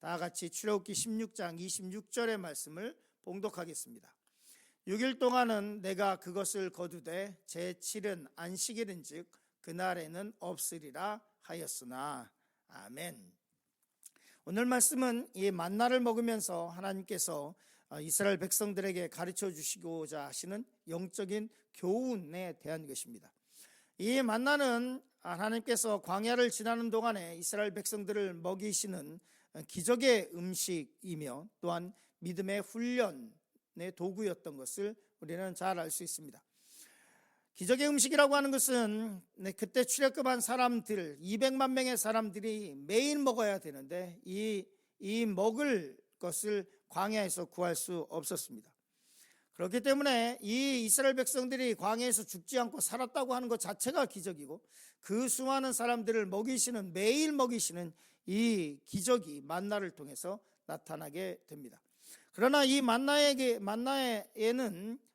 다 같이 출애굽기 16장 26절의 말씀을 봉독하겠습니다. 6일 동안은 내가 그것을 거두되 제7은 안식일인즉 그날에는 없으리라 하였으나. 아멘. 오늘 말씀은 이 만나를 먹으면서 하나님께서 이스라엘 백성들에게 가르쳐 주시고자 하시는 영적인 교훈에 대한 것입니다. 이 만나는 하나님께서 광야를 지나는 동안에 이스라엘 백성들을 먹이시는 기적의 음식이며 또한 믿음의 훈련의 도구였던 것을 우리는 잘 알 수 있습니다. 기적의 음식이라고 하는 것은 그때 출애굽한 사람들 200만 명의 사람들이 매일 먹어야 되는데 이 먹을 것을 광야에서 구할 수 없었습니다. 그렇기 때문에 이 이스라엘 백성들이 광야에서 죽지 않고 살았다고 하는 것 자체가 기적이고 그 수많은 사람들을 매일 먹이시는 이 기적이 만나를 통해서 나타나게 됩니다. 그러나 이 만나에는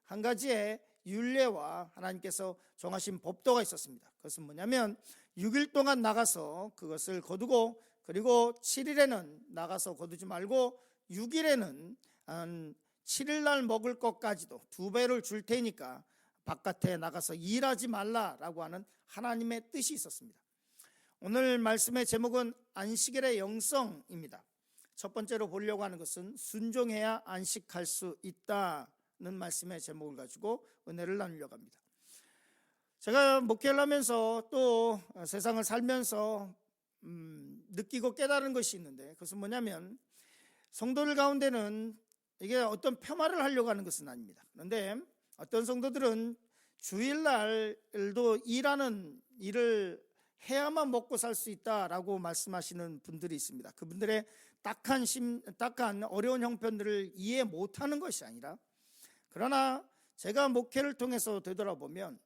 한 가지의 율례와 하나님께서 정하신 법도가 있었습니다. 그것은 뭐냐면 6일 동안 나가서 그것을 거두고 그리고 7일에는 나가서 거두지 말고 6일에는 7일날 먹을 것까지도 2배를 줄 테니까 바깥에 나가서 일하지 말라라고 하는 하나님의 뜻이 있었습니다. 오늘 말씀의 제목은 안식일의 영성입니다. 첫 번째로 보려고 하는 것은 순종해야 안식할 수 있다는 말씀의 제목을 가지고 은혜를 나누려고 합니다. 제가 목회를 하면서 또 세상을 살면서 느끼고 깨달은 것이 있는데 그것은 뭐냐면 성도들 가운데는 이게 어떤 폄하를 하려고 하는 것은 아닙니다. 그런데 어떤 성도들은 주일날도 일하는 일을 해야만 먹고 살 수 있다라고 말씀하시는 분들이 있습니다. 그분들의 딱한 어려운 형편들을 이해 못하는 것이 아니라 그러나 제가 목회를 통해서 되돌아보면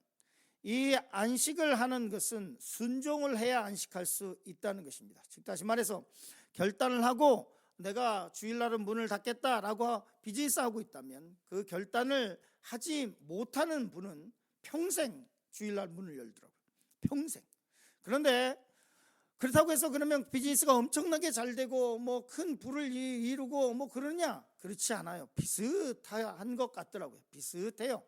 이 안식을 하는 것은 순종을 해야 안식할 수 있다는 것입니다. 즉 다시 말해서 결단을 하고 내가 주일날은 문을 닫겠다라고 비즈니스하고 있다면 그 결단을 하지 못하는 분은 평생 주일날 문을 열더라고요. 평생. 그런데 그렇다고 해서 그러면 비즈니스가 엄청나게 잘 되고 뭐 큰 부를 이루고 뭐 그러냐? 그렇지 않아요. 비슷한 것 같더라고요. 비슷해요.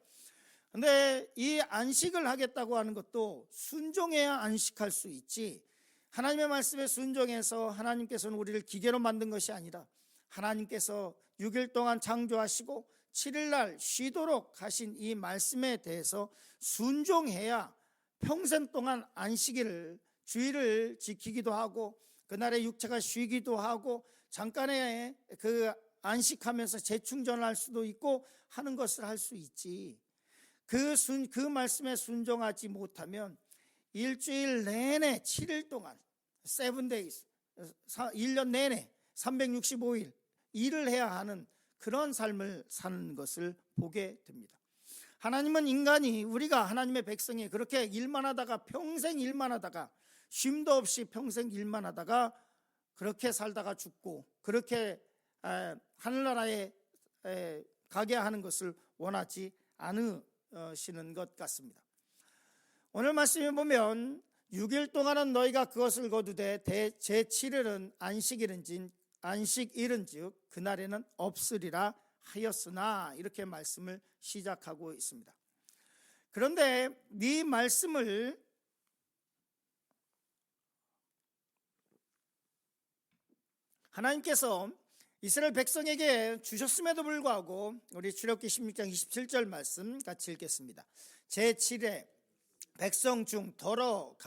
그런데 이 안식을 하겠다고 하는 것도 순종해야 안식할 수 있지, 하나님의 말씀에 순종해서 하나님께서는 우리를 기계로 만든 것이 아니라 하나님께서 6일 동안 창조하시고 7일날 쉬도록 하신 이 말씀에 대해서 순종해야 평생 동안 안식일을 주일을 지키기도 하고 그날에 육체가 쉬기도 하고 잠깐의 그 안식하면서 재충전할 수도 있고 하는 것을 할 수 있지. 그 말씀에 순종하지 못하면 일주일 내내 7일 동안 7 days 1년 내내 365일 일을 해야 하는 그런 삶을 사는 것을 보게 됩니다. 하나님은 인간이 우리가 하나님의 백성이 그렇게 일만 하다가 평생 일만 하다가 쉼도 없이 평생 일만 하다가 그렇게 살다가 죽고 그렇게 하늘나라에 가게 하는 것을 원하지 않으시는 것 같습니다. 오늘 말씀에 보면 6일 동안은 너희가 그것을 거두되 제7일은 안식일은즉 그날에는 없으리라 하였으나 이렇게 말씀을 시작하고 있습니다. 그런데 이 말씀을 하나님께서 이스라엘 백성에게 주셨음에도 불구하고 우리 출애굽기 16장 27절 말씀 같이 읽겠습니다. 제7회 백성 중 거두러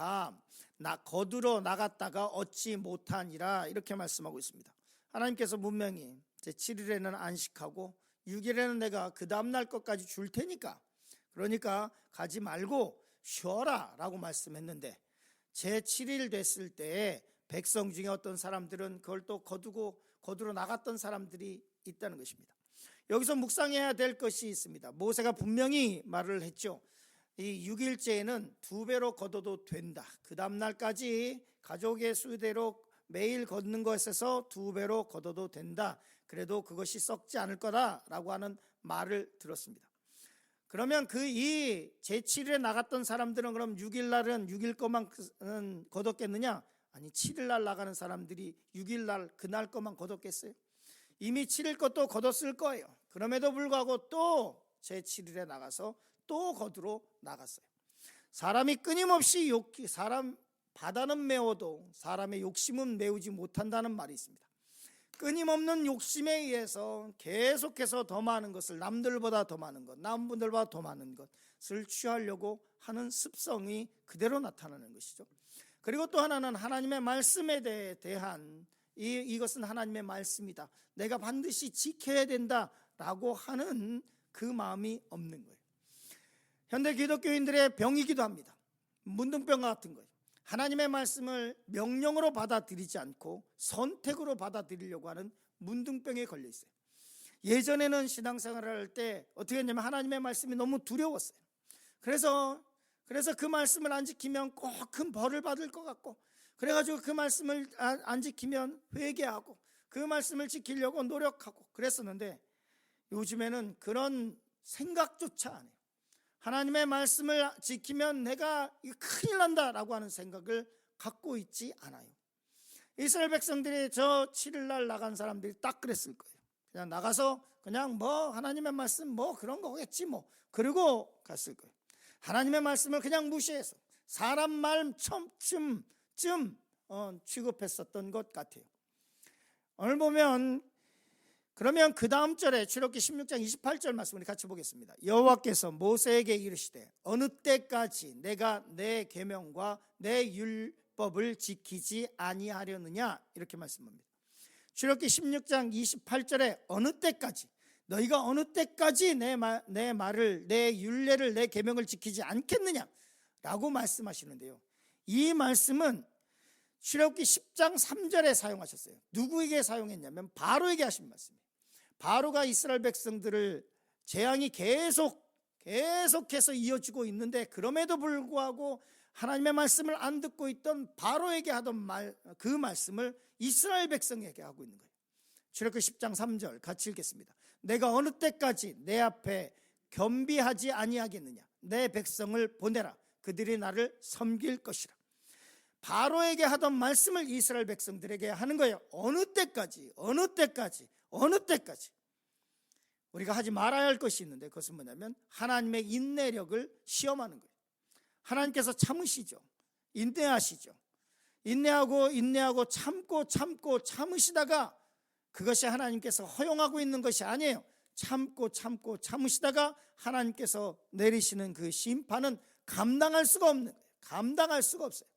나갔다가 얻지 못하니라 이렇게 말씀하고 있습니다. 하나님께서 분명히 제7일에는 안식하고 6일에는 내가 그 다음날 것까지 줄 테니까 그러니까 가지 말고 쉬어라 라고 말씀했는데 제7일 됐을 때 백성 중에 어떤 사람들은 그걸 또 거두러 나갔던 사람들이 있다는 것입니다. 여기서 묵상해야 될 것이 있습니다. 모세가 분명히 말을 했죠. 이 6일째에는 2배로 거둬도 된다. 그 다음날까지 가족의 수대로 매일 걷는 것에서 2배로 거둬도 된다. 그래도 그것이 썩지 않을 거다라고 하는 말을 들었습니다. 그러면 이 제7일에 나갔던 사람들은 그럼 6일 날은 6일 것만 거뒀겠느냐? 아니 7일 날 나가는 사람들이 6일 날 그날 것만 거뒀겠어요? 이미 7일 것도 거뒀을 거예요. 그럼에도 불구하고 또 제7일에 나가서 또 거두러 나갔어요. 사람이 끊임없이 사람 바다는 메워도 사람의 욕심은 메우지 못한다는 말이 있습니다. 끊임없는 욕심에 의해서 계속해서 더 많은 것을, 남들보다 더 많은 것, 남분들보다 더 많은 것을 취하려고 하는 습성이 그대로 나타나는 것이죠. 그리고 또 하나는 하나님의 말씀에 대한 이것은 하나님의 말씀이다, 내가 반드시 지켜야 된다라고 하는 그 마음이 없는 거예요. 현대 기독교인들의 병이기도 합니다. 문둥병 같은 거예요. 하나님의 말씀을 명령으로 받아들이지 않고 선택으로 받아들이려고 하는 문둥병에 걸려 있어요. 예전에는 신앙생활을 할 때 어떻게 했냐면 하나님의 말씀이 너무 두려웠어요. 그래서 그 말씀을 안 지키면 꼭 큰 벌을 받을 것 같고, 그래가지고 그 말씀을 안 지키면 회개하고 그 말씀을 지키려고 노력하고 그랬었는데, 요즘에는 그런 생각조차 안 해요. 하나님의 말씀을 지키면 내가 큰일 난다라고 하는 생각을 갖고 있지 않아요. 이스라엘 백성들이 저 7일 날 나간 사람들이 딱 그랬을 거예요. 그냥 나가서 그냥 뭐 하나님의 말씀 뭐 그런 거겠지 뭐 그러고 갔을 거예요. 하나님의 말씀을 그냥 무시해서 사람 말 첨쯤 취급했었던 것 같아요. 오늘 보면 그러면 그 다음 절에 출애굽기 16장 28절 말씀을 같이 보겠습니다. 여호와께서 모세에게 이르시되 어느 때까지 내가 내 계명과 내 율법을 지키지 아니하려느냐, 이렇게 말씀합니다. 출애굽기 16장 28절에 어느 때까지, 너희가 어느 때까지 내 말을, 내 율례를, 내 계명을 지키지 않겠느냐라고 말씀하시는데요, 이 말씀은 출애굽기 10장 3절에 사용하셨어요. 누구에게 사용했냐면 바로에게 하신 말씀이에요. 바로가 이스라엘 백성들을 재앙이 계속해서 이어지고 있는데, 그럼에도 불구하고 하나님의 말씀을 안 듣고 있던 바로에게 하던 그 말씀을 이스라엘 백성에게 하고 있는 거예요. 출애굽기 10장 3절 같이 읽겠습니다. 내가 어느 때까지 내 앞에 겸비하지 아니하겠느냐, 내 백성을 보내라, 그들이 나를 섬길 것이라. 바로에게 하던 말씀을 이스라엘 백성들에게 하는 거예요. 어느 때까지 우리가 하지 말아야 할 것이 있는데, 그것은 뭐냐면 하나님의 인내력을 시험하는 거예요. 하나님께서 참으시죠. 인내하시죠. 인내하고 참으시다가 그것이 하나님께서 허용하고 있는 것이 아니에요. 참으시다가 하나님께서 내리시는 그 심판은 감당할 수가 없어요.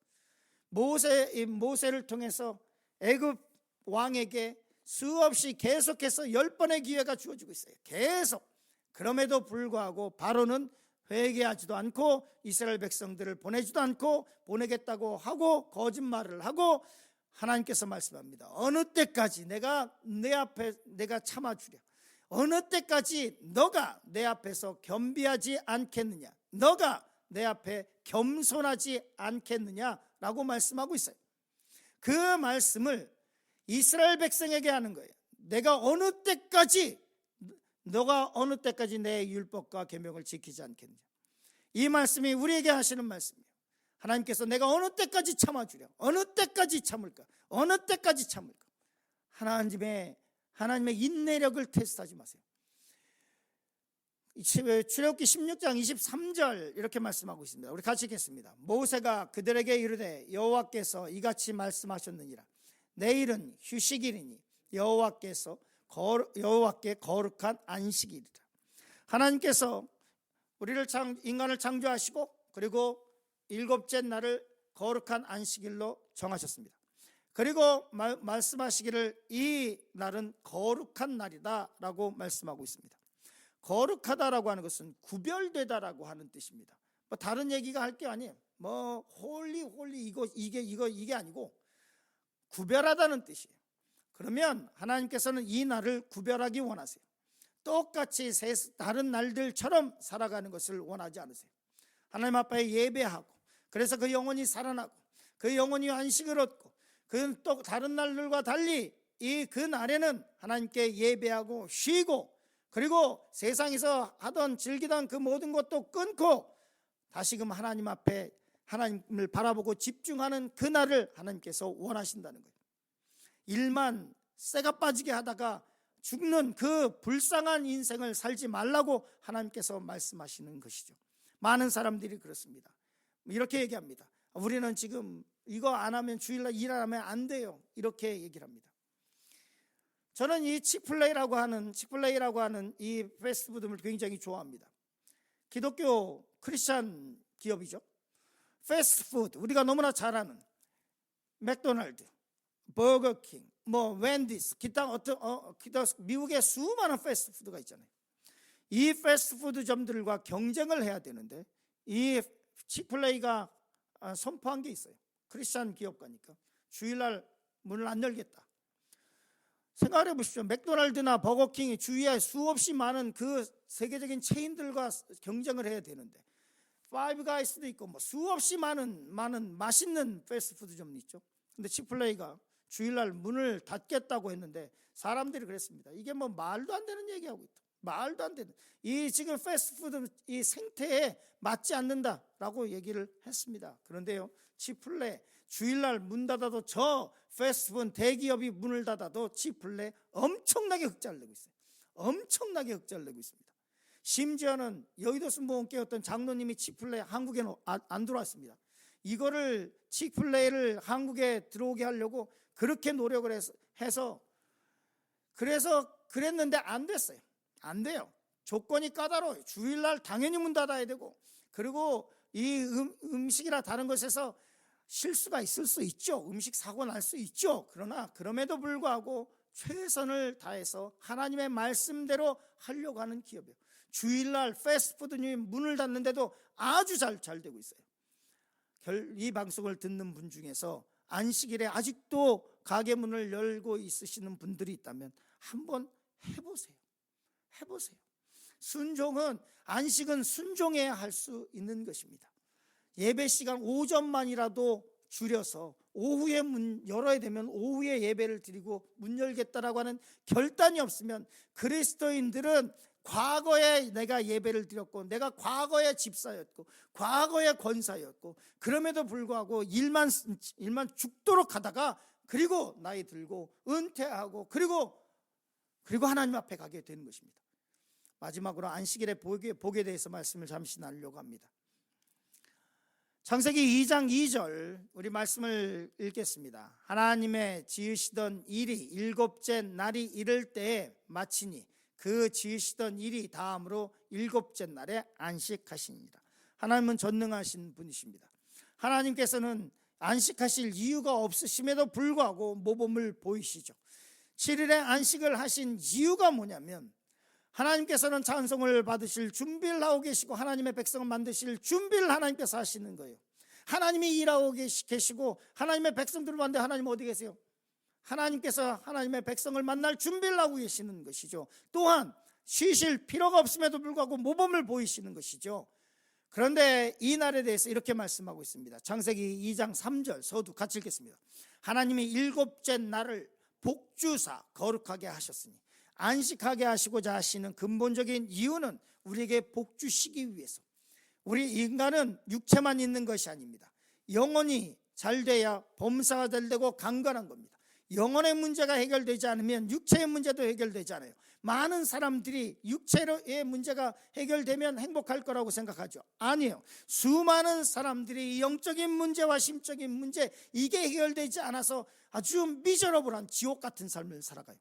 모세를 통해서 애굽 왕에게 수없이 계속해서 10번의 기회가 주어지고 있어요. 계속. 그럼에도 불구하고 바로는 회개하지도 않고 이스라엘 백성들을 보내지도 않고, 보내겠다고 하고 거짓말을 하고, 하나님께서 말씀합니다. 어느 때까지 내가 참아주랴, 어느 때까지 너가 내 앞에서 겸비하지 않겠느냐, 너가 내 앞에 겸손하지 않겠느냐라고 말씀하고 있어요. 그 말씀을 이스라엘 백성에게 하는 거예요. 너가 어느 때까지 내 율법과 계명을 지키지 않겠느냐. 이 말씀이 우리에게 하시는 말씀이에요. 하나님께서 내가 어느 때까지 참아주려, 어느 때까지 참을까. 하나님의 인내력을 테스트하지 마세요. 출애굽기 16장 23절 이렇게 말씀하고 있습니다. 우리 같이 읽겠습니다. 모세가 그들에게 이르되 여호와께서 이같이 말씀하셨느니라. 내일은 휴식일이니 여호와께 거룩한 안식일이라. 하나님께서 인간을 창조하시고 그리고 일곱째 날을 거룩한 안식일로 정하셨습니다. 그리고 말씀하시기를 이 날은 거룩한 날이다 라고 말씀하고 있습니다. 거룩하다라고 하는 것은 구별되다라고 하는 뜻입니다. 뭐 다른 얘기가 할 게 아니에요. 뭐 홀리 이게 아니고 구별하다는 뜻이에요. 그러면 하나님께서는 이 날을 구별하기 원하세요. 똑같이 다른 날들처럼 살아가는 것을 원하지 않으세요. 하나님 앞에 예배하고, 그래서 그 영혼이 살아나고 그 영혼이 안식을 얻고, 그 또 다른 날들과 달리 그 날에는 하나님께 예배하고 쉬고, 그리고 세상에서 즐기던 그 모든 것도 끊고 다시금 하나님 앞에 하나님을 바라보고 집중하는 그날을 하나님께서 원하신다는 거예요. 일만 쇠가 빠지게 하다가 죽는 그 불쌍한 인생을 살지 말라고 하나님께서 말씀하시는 것이죠. 많은 사람들이 그렇습니다. 이렇게 얘기합니다. 우리는 지금 이거 안 하면 주일날 일 안 하면 안 돼요. 이렇게 얘기를 합니다. 저는 이 치플레이라고 하는 이 패스트푸드를 굉장히 좋아합니다. 기독교 크리스찬 기업이죠. 패스트푸드, 우리가 너무나 잘 아는 맥도날드, 버거킹, 웬디스, 기타 미국의 수많은 패스트푸드가 있잖아요. 이 패스트푸드점들과 경쟁을 해야 되는데 이 치플레이가 선포한 게 있어요. 크리스찬 기업가니까 주일날 문을 안 열겠다. 생각해 보십시오. 맥도날드나 버거킹이 주위에 수없이 많은 그 세계적인 체인들과 경쟁을 해야 되는데, 파이브 가이스도 있고 수없이 많은 맛있는 패스트푸드점이 있죠. 근데 치플레이가 주일날 문을 닫겠다고 했는데 사람들이 그랬습니다. 이게 말도 안 되는 얘기하고 있다. 말도 안 되는, 이 지금 패스트푸드 이 생태에 맞지 않는다라고 얘기를 했습니다. 그런데요, 치플레이 주일날 문 닫아도, 저 패스트푸드 대기업이 문을 닫아도 치플레이 엄청나게 흑자를 내고 있어요. 엄청나게 흑자를 내고 있습니다. 심지어는 여의도 순복음교회 어떤 장로님이 치플레이 한국에 안 들어왔습니다. 이거를 치플레이를 한국에 들어오게 하려고 그렇게 노력을 해서 그래서 그랬는데 안 됐어요. 안 돼요. 조건이 까다로워요. 주일날 당연히 문 닫아야 되고, 그리고 이 음식이나 다른 것에서 실수가 있을 수 있죠. 음식 사고 날 수 있죠. 그러나 그럼에도 불구하고 최선을 다해서 하나님의 말씀대로 하려고 하는 기업이에요. 주일날 패스트푸드님이 문을 닫는데도 아주 잘 되고 있어요. 이 방송을 듣는 분 중에서 안식일에 아직도 가게 문을 열고 있으시는 분들이 있다면 한번 해보세요. 안식은 순종해야 할 수 있는 것입니다. 예배 시간 오전만이라도 줄여서 오후에 문 열어야 되면 오후에 예배를 드리고 문 열겠다라고 하는 결단이 없으면, 그리스도인들은 과거에 내가 예배를 드렸고, 내가 과거에 집사였고, 과거에 권사였고, 그럼에도 불구하고 일만 죽도록 하다가 그리고 나이 들고 은퇴하고 그리고 하나님 앞에 가게 되는 것입니다. 마지막으로 안식일의 복에 대해서 말씀을 잠시 나누려고 합니다. 창세기 2장 2절 우리 말씀을 읽겠습니다. 하나님의 지으시던 일이 일곱째 날이 이를 때에 마치니 그 지으시던 일이 다음으로 일곱째 날에 안식하시니라. 하나님은 전능하신 분이십니다. 하나님께서는 안식하실 이유가 없으심에도 불구하고 모범을 보이시죠. 7일에 안식을 하신 이유가 뭐냐면, 하나님께서는 찬송을 받으실 준비를 하고 계시고 하나님의 백성을 만드실 준비를 하나님께서 하시는 거예요. 하나님이 일하고 계시고 하나님의 백성들을 만드는데 하나님 어디 계세요? 하나님께서 하나님의 백성을 만날 준비를 하고 계시는 것이죠. 또한 쉬실 필요가 없음에도 불구하고 모범을 보이시는 것이죠. 그런데 이 날에 대해서 이렇게 말씀하고 있습니다. 창세기 2장 3절 서두 같이 읽겠습니다. 하나님이 일곱째 날을 복주사 거룩하게 하셨으니, 안식하게 하시고자 하시는 근본적인 이유는 우리에게 복주시기 위해서. 우리 인간은 육체만 있는 것이 아닙니다. 영혼이 잘 돼야 범사가 잘 되고 강건한 겁니다. 영혼의 문제가 해결되지 않으면 육체의 문제도 해결되지 않아요. 많은 사람들이 육체의 문제가 해결되면 행복할 거라고 생각하죠. 아니에요. 수많은 사람들이 영적인 문제와 심적인 문제, 이게 해결되지 않아서 아주 미저러블한 지옥 같은 삶을 살아가요.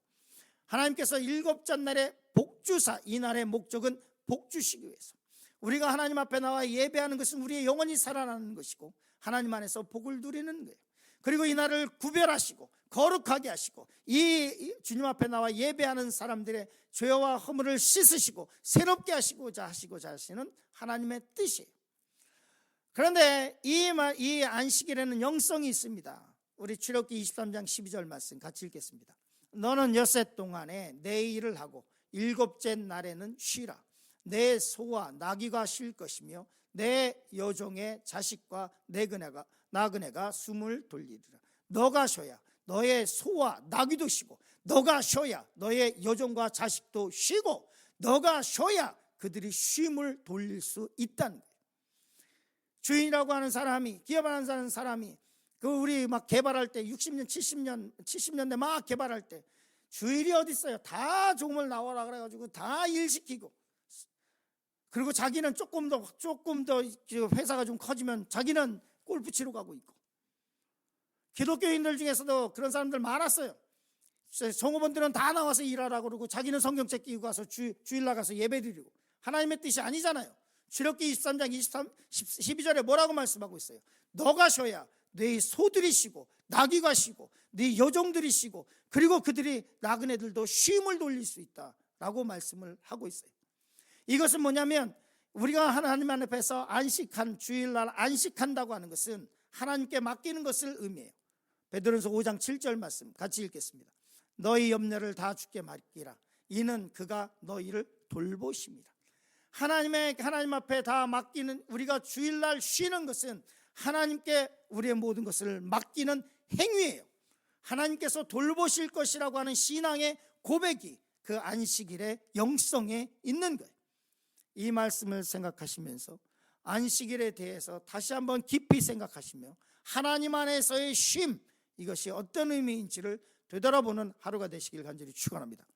하나님께서 일곱째 날에 복주사, 이 날의 목적은 복주시기 위해서. 우리가 하나님 앞에 나와 예배하는 것은 우리의 영혼이 살아나는 것이고 하나님 안에서 복을 누리는 거예요. 그리고 이 날을 구별하시고 거룩하게 하시고 이 주님 앞에 나와 예배하는 사람들의 죄와 허물을 씻으시고 새롭게 하시고자 하시는 하나님의 뜻이에요. 그런데 이 안식일에는 영성이 있습니다. 우리 출애굽기 23장 12절 말씀 같이 읽겠습니다. 너는 엿새 동안에 내 일을 하고 일곱째 날에는 쉬라. 내 소와 나귀가 쉴 것이며 내 여종의 자식과 나그네가 숨을 돌리리라. 너가 쉬어야 너의 소와 나귀도 쉬고, 너가 쉬어야 너의 여종과 자식도 쉬고, 너가 쉬어야 그들이 쉼을 돌릴 수 있다는 거예요. 주인이라고 하는 사람이, 기업하는 사람이 그 우리 막 개발할 때 60년, 70년대 막 개발할 때 주일이 어디 있어요? 다 종을 나와라 그래가지고 다 일시키고, 그리고 자기는 조금 더 회사가 좀 커지면 자기는 골프 치러 가고 있고. 기독교인들 중에서도 그런 사람들 많았어요. 종업원들은 다 나와서 일하라고 그러고 자기는 성경책 끼고 가서 주일 나가서 예배 드리고. 하나님의 뜻이 아니잖아요. 출애굽기 23장 12절에 뭐라고 말씀하고 있어요? 너가 쉬어야 네 소들이 쉬고 나귀가 쉬고 네 여종들이 쉬고, 그리고 그들이 나그네들도 쉼을 돌릴 수 있다라고 말씀을 하고 있어요. 이것은 뭐냐면 우리가 하나님 앞에서 안식한, 주일날 안식한다고 하는 것은 하나님께 맡기는 것을 의미해요. 베드로전서 5장 7절 말씀 같이 읽겠습니다. 너희 염려를 다 주께 맡기라. 이는 그가 너희를 돌보십니다. 하나님 앞에 다 맡기는, 우리가 주일날 쉬는 것은 하나님께 우리의 모든 것을 맡기는 행위예요. 하나님께서 돌보실 것이라고 하는 신앙의 고백이 그 안식일의 영성에 있는 거예요. 이 말씀을 생각하시면서 안식일에 대해서 다시 한번 깊이 생각하시며 하나님 안에서의 쉼, 이것이 어떤 의미인지를 되돌아보는 하루가 되시길 간절히 축원합니다.